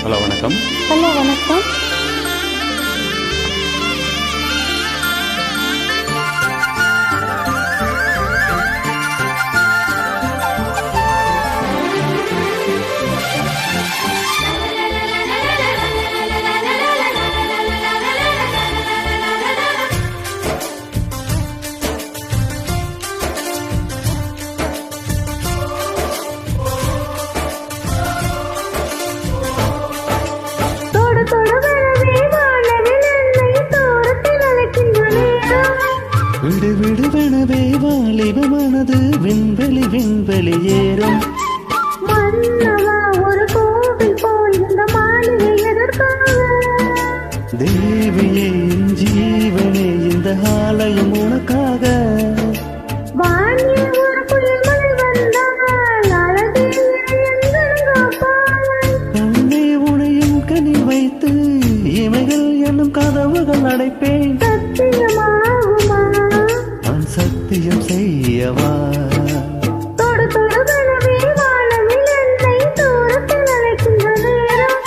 Hello வணக்கம். Hello வணக்கம். விடு விடுவெனவே வாலிபமானது விண்வெளி விண்வெளி ஏறும். மன்னவா ஒரு கோவில் போல் இந்த மாளிகை எதற்காக? தேவியே என் ஜீவனே இந்த ஆலயம் உனக்காக. வானில் ஒரு புயல் மழை வந்தால் அழகே எங்கள் காப்பாய். கண்ணே உனையும் கனி வைத்து இமைகள் என்னும் கதவுகள் அடைப்பேன். சத்தியமாகுமா? நான் சத்தியம் செய்யவா? தொடு தொடுவெனவே வானவில் என்னை தூரத்தில் அழைக்கின்ற நேரம்.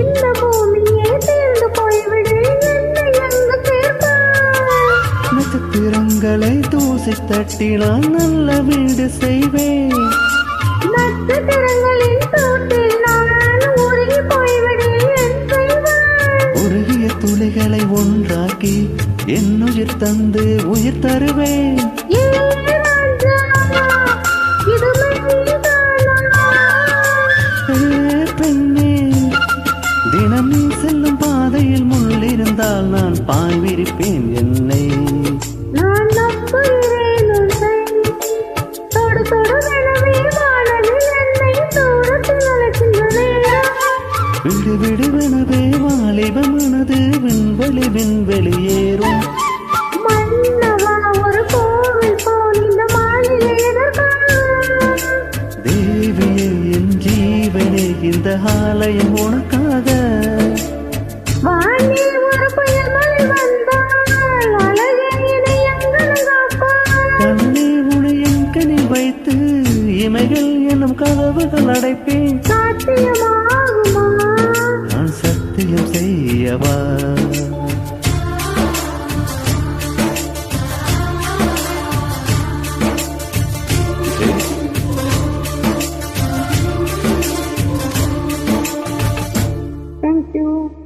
இந்த பூமியே தேர்ந்து போய்விடு, என்னை அங்கு சேர்ப்பாய். நட்சத்திரங்களை தூசி தட்டினால் நல்ல வீடு செய்வேன். நட்சத்திரங்களின் தோட்டில் நான் உருகி போய்விடு, என் செய்வாய். உருகிய துளிகளை ஒன்றாக்கி என் உயிர் தந்து உயிர் தருவேன். ஏ ராஜா, இது மெய்தானா? பெண்ணே, தினம் நீ செல்லும் பாதையில் முள்ளிருந்தால் நான் பாய் விரிப்பேன் என்னை. நான் நம்புகிறேன் உன்னை. தொடு தொடுவெனவே வானவில் என்னை தூரத்தில் அழைக்கின்ற நேரம். விடு விடுவெனவே வாலிபமானது விண்வெளி விண்வெளி ஏறும். மன்னவா ஒரு கோவில் போல் இந்த மாளிகை எதற்காக? தேவியே என் ஜீவனே இந்த ஆலயம் உனக்காக. வானில் ஒரு புயல் மழை வந்தால் அழகே என்னை எங்கள் காப்பாய். கண்ணே உனையும் கனி வைத்து இமைகள் என்னும் கதவுகள் அடைப்பேன். சாத்தியமாகுமா? நான் சத்தியம் செய்யவா? Thank you.